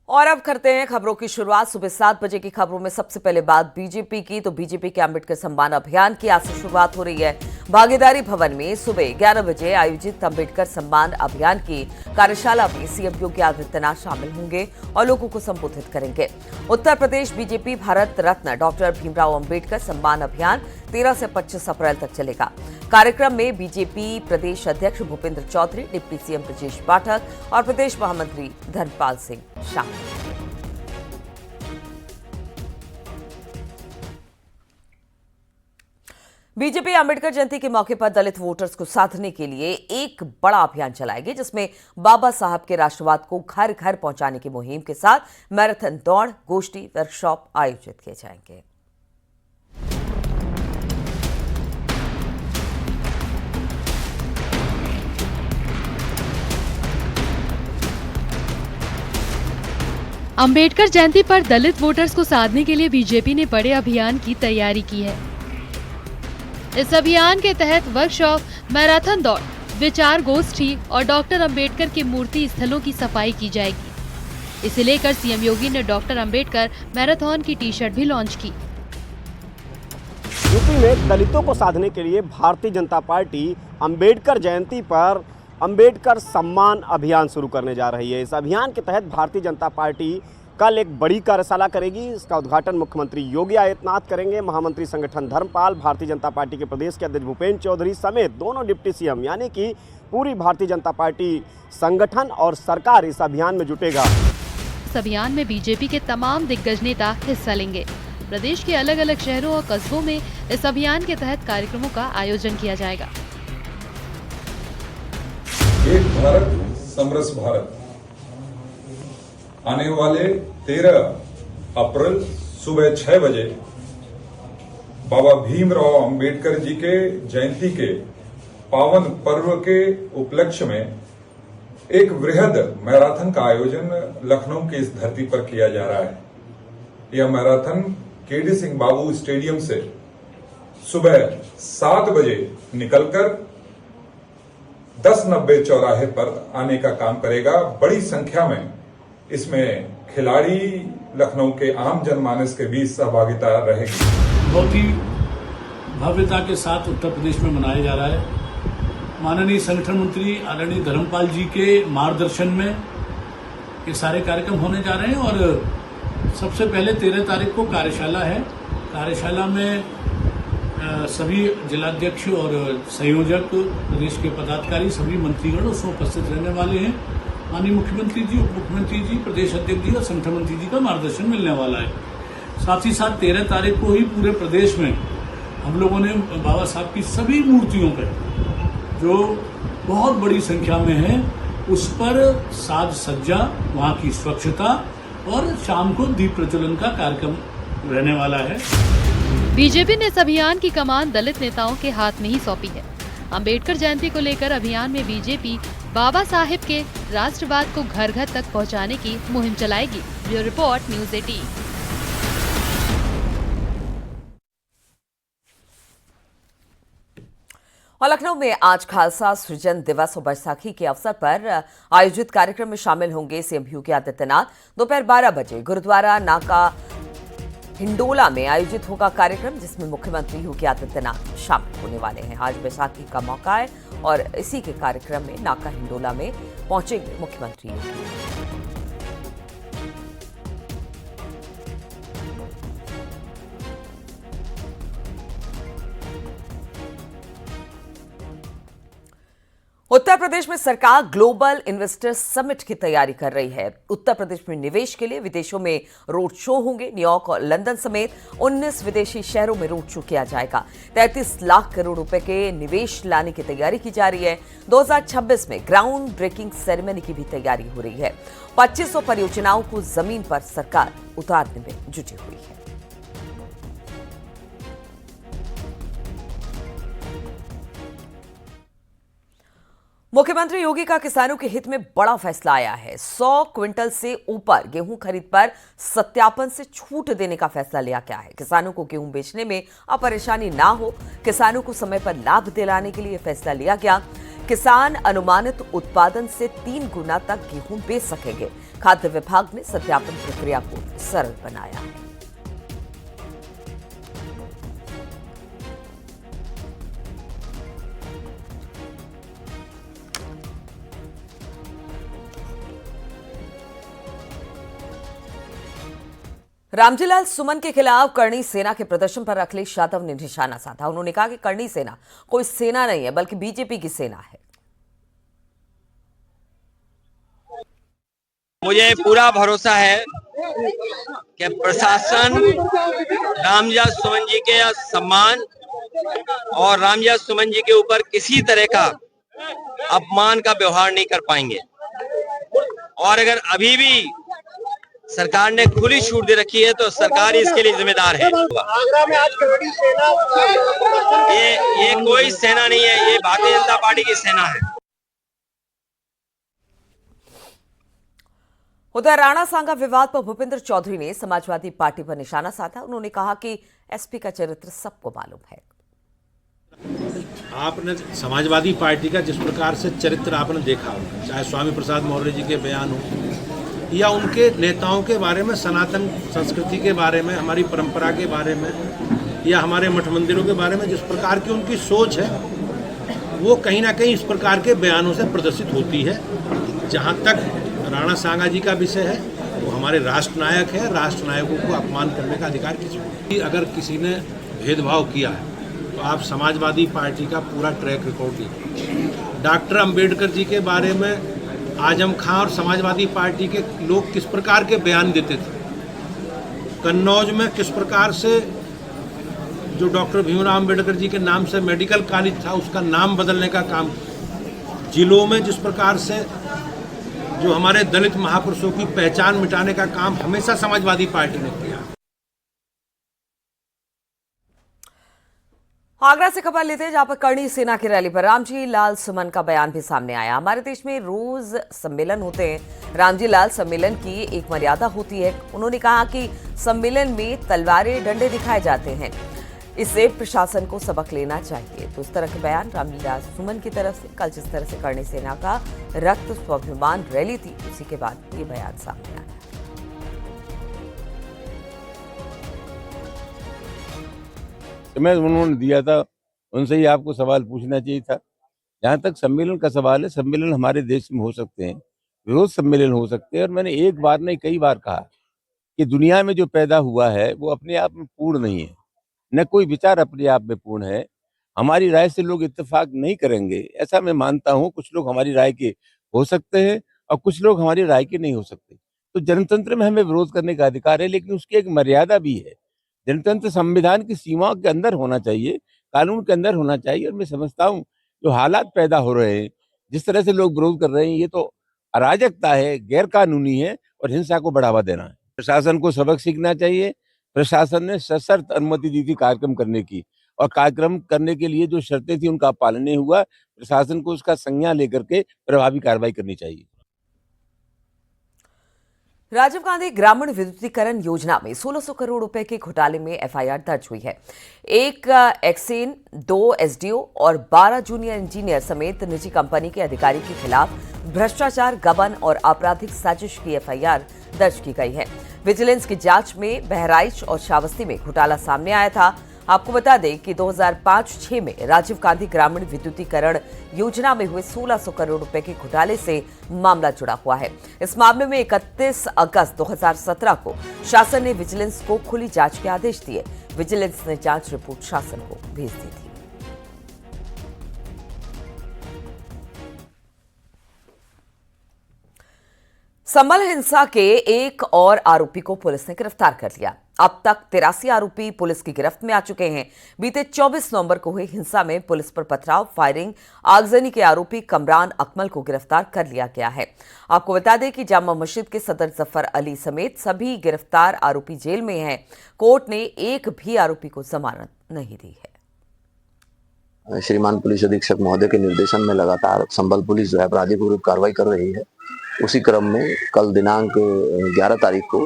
और अब करते हैं खबरों की शुरुआत। सुबह 7 बजे की खबरों में सबसे पहले बात बीजेपी की, तो बीजेपी के अंबेडकर सम्मान अभियान की आज से शुरुआत हो रही है। भागीदारी भवन में सुबह 11 बजे आयोजित अंबेडकर सम्मान अभियान की कार्यशाला में सीएम योगी आदित्यनाथ शामिल होंगे और लोगों को संबोधित करेंगे। उत्तर प्रदेश बीजेपी भारत रत्न डॉक्टर भीमराव अंबेडकर सम्मान अभियान 13 से 25 अप्रैल तक चलेगा। कार्यक्रम में बीजेपी प्रदेश अध्यक्ष भूपेंद्र चौधरी, डिप्टी सीएम ब्रजेश पाठक और प्रदेश महामंत्री धर्मपाल सिंह शामिल। बीजेपी अंबेडकर जयंती के मौके पर दलित वोटर्स को साधने के लिए एक बड़ा अभियान चलाएगी, जिसमें बाबा साहब के राष्ट्रवाद को घर घर पहुंचाने की मुहिम के साथ मैराथन दौड़, गोष्ठी, वर्कशॉप आयोजित किए जाएंगे। अंबेडकर जयंती पर दलित वोटर्स को साधने के लिए बीजेपी ने बड़े अभियान की तैयारी की है। इस अभियान के तहत वर्कशॉप, मैराथन दौड़, विचार गोष्ठी और डॉक्टर अंबेडकर की मूर्ति स्थलों की सफाई की जाएगी। इसे लेकर सीएम योगी ने डॉक्टर अंबेडकर मैराथन की टी-शर्ट भी लॉन्च की। यूपी में दलितों को साधने के लिए भारतीय जनता पार्टी अंबेडकर जयंती पर अंबेडकर सम्मान अभियान शुरू करने जा रही है। इस अभियान के तहत भारतीय जनता पार्टी कल एक बड़ी कार्यशाला करेगी। इसका उद्घाटन मुख्यमंत्री योगी आदित्यनाथ करेंगे। महामंत्री संगठन धर्मपाल, भारतीय जनता पार्टी के प्रदेश के अध्यक्ष भूपेंद्र चौधरी समेत दोनों डिप्टी सीएम यानी कि पूरी भारतीय जनता पार्टी संगठन और सरकार इस अभियान में जुटेगा। इस अभियान में बीजेपी के तमाम दिग्गज नेता हिस्सा लेंगे। प्रदेश के अलग अलग शहरों और कस्बों में इस अभियान के तहत कार्यक्रमों का आयोजन किया जाएगा। एक भारत समरस भारत आने वाले 13 अप्रैल सुबह 6 बजे बाबा भीमराव अंबेडकर जी के जयंती के पावन पर्व के उपलक्ष्य में एक वृहद मैराथन का आयोजन लखनऊ की इस धरती पर किया जा रहा है। यह मैराथन केडी सिंह बाबू स्टेडियम से सुबह 7 बजे निकलकर 1090 चौराहे पर आने का काम करेगा। बड़ी संख्या में इसमें खिलाड़ी, लखनऊ के आम जनमानस के बीच सहभागिता रहेगी। बहुत ही भव्यता के साथ उत्तर प्रदेश में मनाया जा रहा है। माननीय संगठन मंत्री आदरणीय धर्मपाल जी के मार्गदर्शन में ये सारे कार्यक्रम होने जा रहे हैं और सबसे पहले 13 तारीख को कार्यशाला है। कार्यशाला में सभी जिलाध्यक्ष और संयोजक, प्रदेश के पदाधिकारी, सभी मंत्रीगण उसमें उपस्थित रहने वाले हैं। माननीय मुख्यमंत्री जी, उप मुख्यमंत्री जी, प्रदेश अध्यक्ष जी और संगठन मंत्री जी का मार्गदर्शन मिलने वाला है। साथ ही साथ 13 तारीख को ही पूरे प्रदेश में हम लोगों ने बाबा साहब की सभी मूर्तियों पर, जो बहुत बड़ी संख्या में है, उस पर साज सज्जा, वहाँ की स्वच्छता और शाम को दीप प्रज्वलन का कार्यक्रम रहने वाला है। बीजेपी ने इस अभियान की कमान दलित नेताओं के हाथ में ही सौंपी है। अंबेडकर जयंती को लेकर अभियान में बीजेपी बाबा साहेब के राष्ट्रवाद को घर घर तक पहुंचाने की मुहिम चलाएगी। Bureau report, news 18। और लखनऊ में आज खालसा सृजन दिवस और बैसाखी के अवसर पर आयोजित कार्यक्रम में शामिल होंगे सीएम योगी आदित्यनाथ। दोपहर 12 बजे गुरुद्वारा नाका हिंडोला में आयोजित होगा कार्यक्रम, जिसमें मुख्यमंत्री योगी आदित्यनाथ शामिल होने वाले हैं। आज बैसाखी का मौका है और इसी के कार्यक्रम में नाका हिंडोला में पहुंचेंगे मुख्यमंत्री योगी। उत्तर प्रदेश में सरकार ग्लोबल इन्वेस्टर्स समिट की तैयारी कर रही है। उत्तर प्रदेश में निवेश के लिए विदेशों में रोड शो होंगे। न्यूयॉर्क और लंदन समेत 19 विदेशी शहरों में रोड शो किया जाएगा। 33 लाख करोड़ रुपए के निवेश लाने की तैयारी की जा रही है। 2026 में ग्राउंड ब्रेकिंग सेरेमनी की भी तैयारी हो रही है। 2500 परियोजनाओं को जमीन पर सरकार उतारने में जुटी हुई है। मुख्यमंत्री योगी का किसानों के हित में बड़ा फैसला आया है। 100 क्विंटल से ऊपर गेहूं खरीद पर सत्यापन से छूट देने का फैसला लिया गया है। किसानों को गेहूं बेचने में अब परेशानी ना हो, किसानों को समय पर लाभ दिलाने के लिए फैसला लिया गया। किसान अनुमानित उत्पादन से 3 गुना तक गेहूं बेच सकेंगे। खाद्य विभाग ने सत्यापन प्रक्रिया को सरल बनाया है। रामजीलाल सुमन के खिलाफ करणी सेना के प्रदर्शन पर अखिलेश यादव ने निशाना साधा। उन्होंने कहा कि करणी सेना कोई सेना नहीं है, बल्कि बीजेपी की सेना है। मुझे पूरा भरोसा है कि प्रशासन रामजीलाल सुमन जी के सम्मान और रामजीलाल सुमन जी के ऊपर किसी तरह का अपमान का व्यवहार नहीं कर पाएंगे। और अगर अभी भी सरकार ने खुली छूट दे रखी है तो सरकार इसके लिए जिम्मेदार है। आगरा में आज करणी सेना ये कोई सेना नहीं है, ये भारतीय जनता पार्टी की सेना है। उधर राणा सांगा विवाद पर भूपेंद्र चौधरी ने समाजवादी पार्टी पर निशाना साधा। उन्होंने कहा कि एसपी का चरित्र सबको मालूम है। आपने समाजवादी पार्टी का जिस प्रकार से चरित्र आपने देखा, चाहे स्वामी प्रसाद मौर्य जी के बयान हो या उनके नेताओं के बारे में, सनातन संस्कृति के बारे में, हमारी परंपरा के बारे में या हमारे मठ मंदिरों के बारे में जिस प्रकार की उनकी सोच है, वो कहीं ना कहीं इस प्रकार के बयानों से प्रदर्शित होती है। जहाँ तक राणा सांगा जी का विषय है, वो हमारे राष्ट्र नायक है। राष्ट्र नायकों को अपमान करने का अधिकार किसी को नहीं। अगर किसी ने भेदभाव किया है तो आप समाजवादी पार्टी का पूरा ट्रैक रिकॉर्ड लीजिए। डॉक्टर अंबेडकर जी के बारे में आजम खां और समाजवादी पार्टी के लोग किस प्रकार के बयान देते थे। कन्नौज में किस प्रकार से जो डॉक्टर भीमराव अंबेडकर जी के नाम से मेडिकल कॉलेज था, उसका नाम बदलने का काम। जिलों में जिस प्रकार से जो हमारे दलित महापुरुषों की पहचान मिटाने का काम हमेशा समाजवादी पार्टी ने किया। आगरा से खबर लेते हैं, जहां पर करणी सेना की रैली पर रामजी लाल सुमन का बयान भी सामने आया। हमारे देश में रोज सम्मेलन होते हैं, रामजी लाल सम्मेलन की एक मर्यादा होती है। उन्होंने कहा कि सम्मेलन में तलवारें डंडे दिखाए जाते हैं, इससे प्रशासन को सबक लेना चाहिए। तो इस तरह के बयान रामजी लाल सुमन की तरफ से। कल जिस तरह से करणी सेना का रक्त स्वाभिमान रैली थी, उसी के बाद ये बयान सामने आया। समय उन्होंने दिया था, उनसे ही आपको सवाल पूछना चाहिए था। जहाँ तक सम्मेलन का सवाल है, सम्मेलन हमारे देश में हो सकते हैं, विरोध सम्मेलन हो सकते हैं। और मैंने एक बार नहीं कई बार कहा कि दुनिया में जो पैदा हुआ है वो अपने आप में पूर्ण नहीं है, न कोई विचार अपने आप में पूर्ण है। हमारी राय से लोग इत्तेफाक नहीं करेंगे, ऐसा मैं मानता हूँ। कुछ लोग हमारी राय के हो सकते हैं और कुछ लोग हमारी राय के नहीं हो सकते। तो जनतंत्र में हमें विरोध करने का अधिकार है, लेकिन उसकी एक मर्यादा भी है। जनतंत्र संविधान की सीमाओं के अंदर होना चाहिए, कानून के अंदर होना चाहिए। और मैं समझता हूँ जो हालात पैदा हो रहे हैं, जिस तरह से लोग विरोध कर रहे हैं, ये तो अराजकता है, गैर कानूनी है और हिंसा को बढ़ावा देना है। प्रशासन को सबक सीखना चाहिए। प्रशासन ने सशर्त अनुमति दी थी कार्यक्रम करने की, और कार्यक्रम करने के लिए जो शर्तें थी उनका पालन नहीं हुआ। प्रशासन को उसका संज्ञान लेकर के प्रभावी कार्रवाई करनी चाहिए। राजीव गांधी ग्रामीण विद्युतीकरण योजना में 1600 करोड़ रुपए के घोटाले में एफआईआर दर्ज हुई है। एक एक्सेन, 2 एसडीओ और 12 जूनियर इंजीनियर समेत निजी कंपनी के अधिकारी के खिलाफ भ्रष्टाचार, गबन और आपराधिक साजिश की एफआईआर दर्ज की गई है। विजिलेंस की जांच में बहराइच और श्रावस्ती में घोटाला सामने आया था। आपको बता दें कि 2005-06 में राजीव गांधी ग्रामीण विद्युतीकरण योजना में हुए 1600 करोड़ रुपए के घोटाले से मामला जुड़ा हुआ है। इस मामले में 31 अगस्त 2017 को शासन ने विजिलेंस को खुली जांच के आदेश दिए। विजिलेंस ने जांच रिपोर्ट शासन को भेज दी थी। संभल हिंसा के एक और आरोपी को पुलिस ने गिरफ्तार कर लिया। अब तक 83 आरोपी पुलिस की गिरफ्त में आ चुके हैं। बीते 24 नवंबर को हुई हिंसा में पुलिस पर पथराव, फायरिंग, आगजनी के आरोपी कमरान अकमल को गिरफ्तार कर लिया गया है। आपको बता दें कि जामा मस्जिद के सदर जफर अली समेत सभी गिरफ्तार आरोपी जेल में हैं। कोर्ट ने एक भी आरोपी को जमानत नहीं दी है। श्रीमान पुलिस अधीक्षक महोदय के निर्देशन में लगातार संभल पुलिस जो है अपराधी को विरुद्ध कार्रवाई कर रही है। उसी क्रम में कल दिनांक 11 तारीख को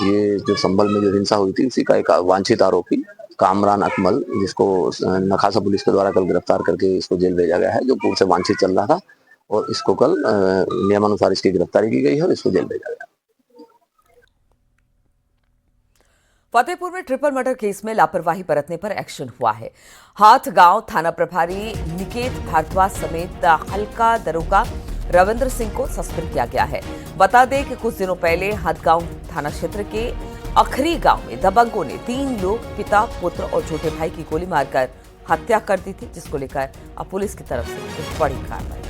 ये जो संभल में जो हिंसा हुई थी, उसी का एक वांछित आरोपी कामरान अकमल, जिसको नखासा पुलिस के द्वारा कल गिरफ्तार करके इसको जेल भेजा गया है, जो पूर्व से वांछित चल रहा था, और इसको कल नियमानुसार इसकी गिरफ्तारी की गई है और इसको जेल भेजा गया। फतेहपुर में ट्रिपल मर्डर केस में लापरवाही बरतने पर एक्शन हुआ है। हाथ गांव थाना प्रभारी निकेत भारद्वाज समेत हल्का दरोगा रविंद्र सिंह को सस्पेंड किया गया है। बता दें कि कुछ दिनों पहले हाथगांव थाना क्षेत्र के अखरी गांव में दबंगों ने 3 लोग, पिता, पुत्र और छोटे भाई की गोली मारकर हत्या कर दी थी, जिसको लेकर अब पुलिस की तरफ से एक बड़ी कार्रवाई।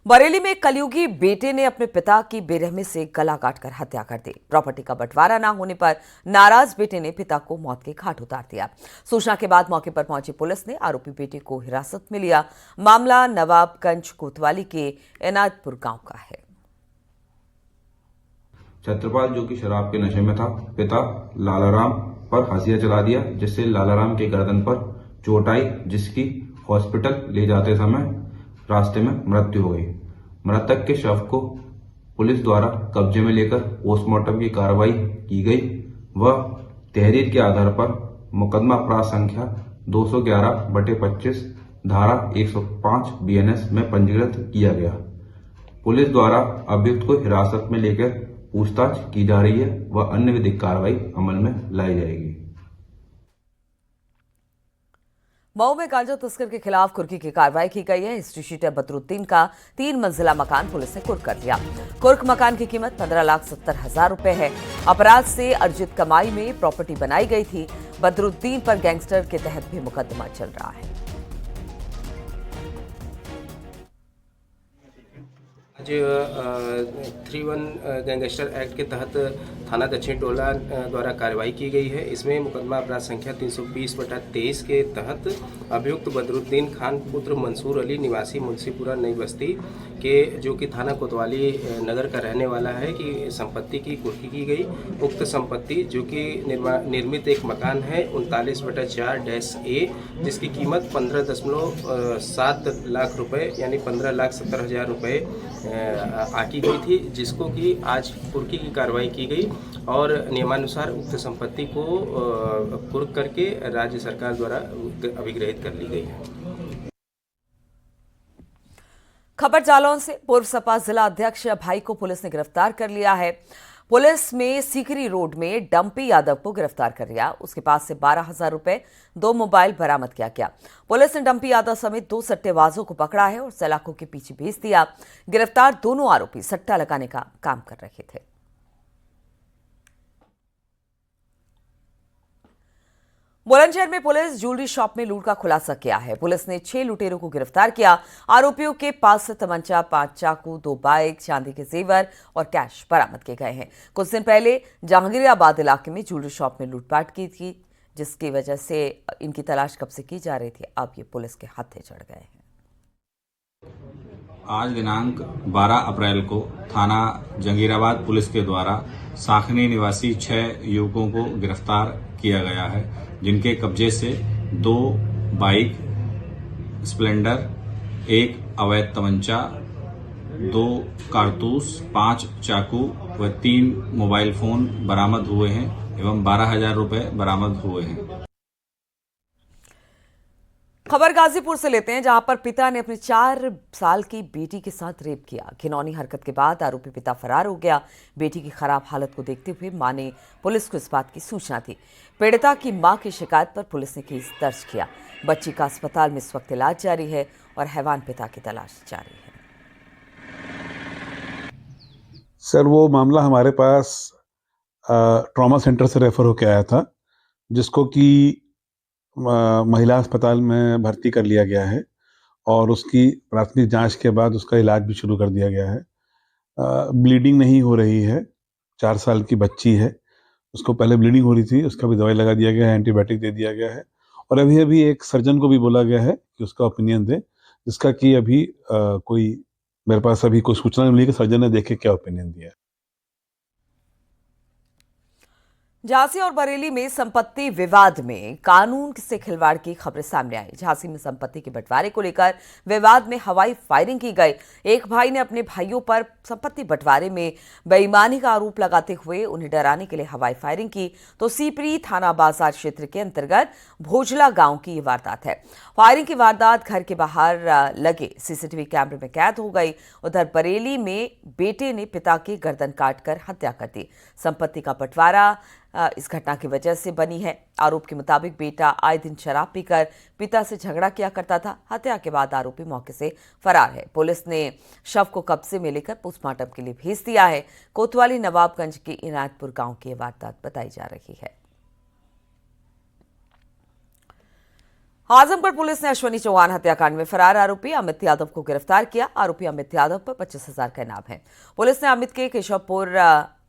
बरेली में कलयुगी बेटे ने अपने पिता की बेरहमी से गला काटकर हत्या कर दी। प्रॉपर्टी का बंटवारा न होने पर नाराज बेटे ने पिता को मौत के घाट उतार दिया। सूचना के बाद मौके पर पहुंची पुलिस ने आरोपी बेटे को हिरासत में लिया। मामला नवाबगंज कोतवाली के इनायतपुर गांव का है। छत्रपाल, जो कि शराब के नशे में था, पिता लालाराम पर हाशिया चला दिया, जिससे लालाराम के गर्दन पर चोट आई, जिसकी हॉस्पिटल ले जाते समय रास्ते में मृत्यु हो गई। मृतक के शव को पुलिस द्वारा कब्जे में लेकर पोस्टमार्टम की कार्रवाई की गई। वह तहरीर के आधार पर मुकदमा अपराध संख्या 211/25 धारा 105 BNS में पंजीकृत किया गया। पुलिस द्वारा अभियुक्त को हिरासत में लेकर पूछताछ की जा रही है व अन्य विधिक कार्रवाई अमल में लाई जाएगी। मऊ में गांजा तस्कर के खिलाफ कुर्की की कार्रवाई की गई है। हिस्ट्री शीटर बदरुद्दीन का 3 मंजिला मकान पुलिस ने कुर्क कर लिया। कुर्क मकान की कीमत 15,70,000 रुपए है। अपराध से अर्जित कमाई में प्रॉपर्टी बनाई गई थी। बदरुद्दीन पर गैंगस्टर के तहत भी मुकदमा चल रहा है। आज 31 गैंगस्टर एक्ट के तहत थाना दक्षिण टोला द्वारा कार्रवाई की गई है। इसमें मुकदमा अपराध संख्या 320/23 के तहत अभियुक्त बदरुद्दीन खान पुत्र मंसूर अली निवासी मुंशीपुरा नई बस्ती के, जो कि थाना कोतवाली नगर का रहने वाला है, कि संपत्ति की कुर्की की गई। उक्त संपत्ति, जो कि निर्मित एक मकान है 39/4-A, जिसकी कीमत 15.7 लाख रुपए यानी 15,70,000 रुपए आकी गई थी, जिसको कि आज कुर्की की कार्रवाई की गई और नियमानुसार उक्त संपत्ति को कुर्क करके राज्य सरकार द्वारा अभिग्रहित कर ली गई है। खबर जालौन से पूर्व सपा जिला अध्यक्ष भाई को पुलिस ने गिरफ्तार कर लिया है। पुलिस में सीकरी रोड में डंपी यादव को गिरफ्तार कर लिया। उसके पास से 12,000 रुपए, 2 मोबाइल बरामद किया गया। पुलिस ने डंपी यादव समेत 2 सट्टेबाजों को पकड़ा है और सलाखों के पीछे भेज दिया। गिरफ्तार दोनों आरोपी सट्टा लगाने का काम कर रहे थे। बुलंदशहर में पुलिस ज्वेलरी शॉप में लूट का खुलासा किया है। पुलिस ने 6 लुटेरों को गिरफ्तार किया। आरोपियों के पास से तमंचा, 5 चाकू, 2 बाइक, चांदी के जेवर और कैश बरामद किए गए हैं। कुछ दिन पहले जहांगीराबाद इलाके में ज्वेलरी शॉप में लूटपाट की थी, जिसकी वजह से इनकी तलाश कब से की जा रही थी। अब ये पुलिस के हाथे चढ़ गए हैं। आज दिनांक 12 अप्रैल को थाना जहांगीराबाद पुलिस के द्वारा साखनी निवासी 6 युवकों को गिरफ्तार किया गया है, जिनके कब्जे से 2 बाइक स्प्लेंडर, 1 अवैध तमंचा, 2 कारतूस, 5 चाकू व 3 मोबाइल फोन बरामद हुए हैं एवं 12,000 रुपए बरामद हुए हैं। खबर गाजीपुर से लेते हैं, जहां पर पिता ने अपनी 4 साल की बेटी के साथ रेप किया। घिनौनी हरकत के बाद आरोपी पिता फरार हो गया। बेटी की खराब हालत को देखते हुए मां ने पुलिस को इस बात की सूचना दी। पीड़िता की मां की शिकायत पर पुलिस ने केस दर्ज किया। बच्ची का अस्पताल में इस वक्त इलाज जारी है और हैवान पिता की तलाश जारी है। सर, वो मामला हमारे पास ट्रॉमा सेंटर से रेफर होकर आया था, जिसको कि महिला अस्पताल में भर्ती कर लिया गया है और उसकी प्राथमिक जांच के बाद उसका इलाज भी शुरू कर दिया गया है। ब्लीडिंग नहीं हो रही है। 4 साल की बच्ची है, उसको पहले ब्लीडिंग हो रही थी, उसका भी दवाई लगा दिया गया है, एंटीबायोटिक दे दिया गया है और अभी एक सर्जन को भी बोला गया है कि उसका ओपिनियन दे, जिसका कि अभी कोई मेरे पास अभी कोई सूचना नहीं मिली कि सर्जन ने देखे क्या ओपिनियन दिया है। झांसी और बरेली में संपत्ति विवाद में कानून से खिलवाड़ की खबरें सामने आई। झांसी में संपत्ति के बंटवारे को लेकर विवाद में हवाई फायरिंग की गई। एक भाई ने अपने भाइयों पर संपत्ति बंटवारे में बेईमानी का आरोप लगाते हुए उन्हें डराने के लिए हवाई फायरिंग की, तो सीपरी थाना बाजार क्षेत्र के अंतर्गत भोजला गांव की ये वारदात है। फायरिंग की वारदात घर के बाहर लगे सीसीटीवी कैमरे में कैद हो गई। उधर बरेली में बेटे ने पिता की गर्दन काटकर हत्या कर दी। संपत्ति का बंटवारा इस घटना की वजह से बनी है। आरोप के मुताबिक बेटा आए दिन शराब पीकर पिता से झगड़ा किया करता था। हत्या के बाद आरोपी मौके से फरार है। पुलिस ने शव को कब्जे में लेकर पोस्टमार्टम के लिए भेज दिया है। कोतवाली नवाबगंज के इनायतपुर गांव की वारदात बताई जा रही है। आजमगढ़ पुलिस ने अश्वनी चौहान हत्याकांड में फरार आरोपी अमित यादव को गिरफ्तार किया। आरोपी अमित यादव पर 25,000 का इनाम है। पुलिस ने अमित के केशवपुर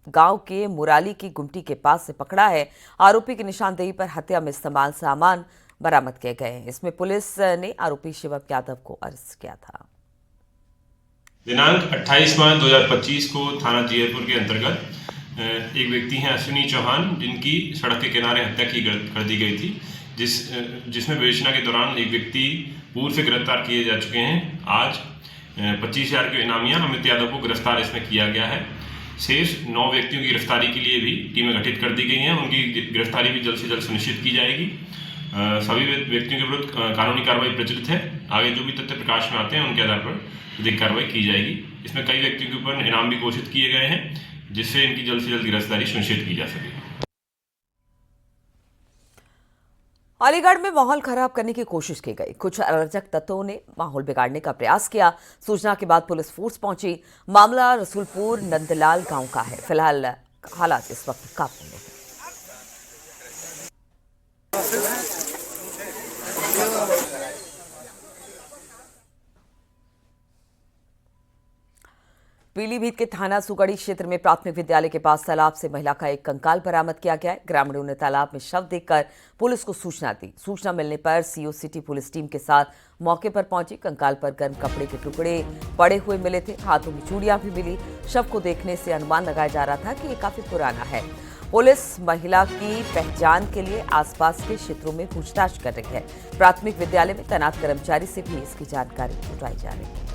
गांव के मुराली की गुमटी के पास से पकड़ा है। आरोपी की निशानदेही पर हत्या में इस्तेमाल सामान बरामद किए गए हैं। इसमें पुलिस ने आरोपी शिवम यादव को अरेस्ट किया था। दिनांक 28 मार्च 2025 को थाना जीयरपुर के अंतर्गत एक व्यक्ति हैं अश्विनी चौहान, जिनकी सड़क के किनारे हत्या कर दी गई थी, जिसमें विवेचना के दौरान एक व्यक्ति पूर्व से गिरफ्तार किए जा चुके हैं। आज 25,000 के इनामिया अमित यादव को गिरफ्तार इसमें किया गया है। शेष 9 व्यक्तियों की गिरफ्तारी के लिए भी टीमें गठित कर दी गई हैं। उनकी गिरफ्तारी भी जल्द से जल्द सुनिश्चित की जाएगी। सभी व्यक्तियों के विरुद्ध कानूनी कार्रवाई प्रचलित है। आगे जो भी तथ्य प्रकाश में आते हैं उनके आधार पर विधिक कार्रवाई की जाएगी। इसमें कई व्यक्तियों के ऊपर इनाम भी घोषित किए गए हैं, जिससे इनकी जल्द से जल्द गिरफ्तारी सुनिश्चित की जा सके। अलीगढ़ में माहौल खराब करने की कोशिश की गई। कुछ अराजक तत्वों ने माहौल बिगाड़ने का प्रयास किया। सूचना के बाद पुलिस फोर्स पहुंची। मामला रसूलपुर नंदलाल गांव का है। फिलहाल हालात इस वक्त काबू में हैं। पीलीभीत के थाना सुगड़ी क्षेत्र में प्राथमिक विद्यालय के पास तालाब से महिला का एक कंकाल बरामद किया गया है। ग्रामीणों ने तालाब में शव देखकर पुलिस को सूचना दी। सूचना मिलने पर सीओ सिटी पुलिस टीम के साथ मौके पर पहुंची। कंकाल पर गर्म कपड़े के टुकड़े पड़े हुए मिले थे। हाथों में चूड़ियां भी मिली। शव को देखने से अनुमान लगाया जा रहा था कि ये काफी पुराना है। पुलिस महिला की पहचान के लिए आसपास के क्षेत्रों में पूछताछ कर रही है। प्राथमिक विद्यालय में तैनात कर्मचारी से भी इसकी जानकारी जुटाई जा रही है।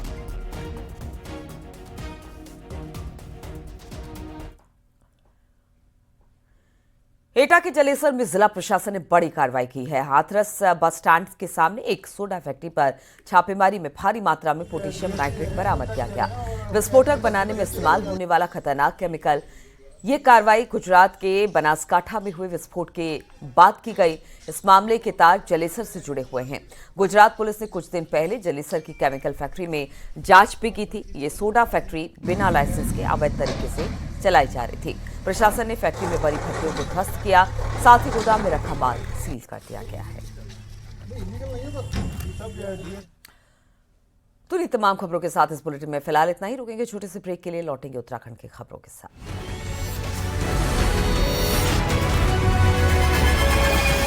एटा के जलेसर में जिला प्रशासन ने बड़ी कार्रवाई की है। हाथरस बस स्टैंड के सामने एक सोडा फैक्ट्री पर छापेमारी में भारी मात्रा में पोटेशियम नाइट्रेट बरामद किया गया। विस्फोटक बनाने में इस्तेमाल होने वाला खतरनाक केमिकल। ये कार्रवाई गुजरात के बनासकांठा में हुए विस्फोट के बाद की गई। इस मामले के तार जलेसर से जुड़े हुए हैं। गुजरात पुलिस ने कुछ दिन पहले जलेसर की केमिकल फैक्ट्री में जांच भी की थी। ये सोडा फैक्ट्री बिना लाइसेंस के अवैध तरीके से चलाई जा रही थी। प्रशासन ने फैक्ट्री में बड़ी भट्टियों को ध्वस्त किया। साथ ही गोदाम में रखा माल सील कर दिया गया है। तो ये तमाम खबरों के साथ इस बुलेटिन में फिलहाल इतना ही। रुकेंगे छोटे से ब्रेक के लिए, लौटेंगे उत्तराखंड की खबरों के साथ।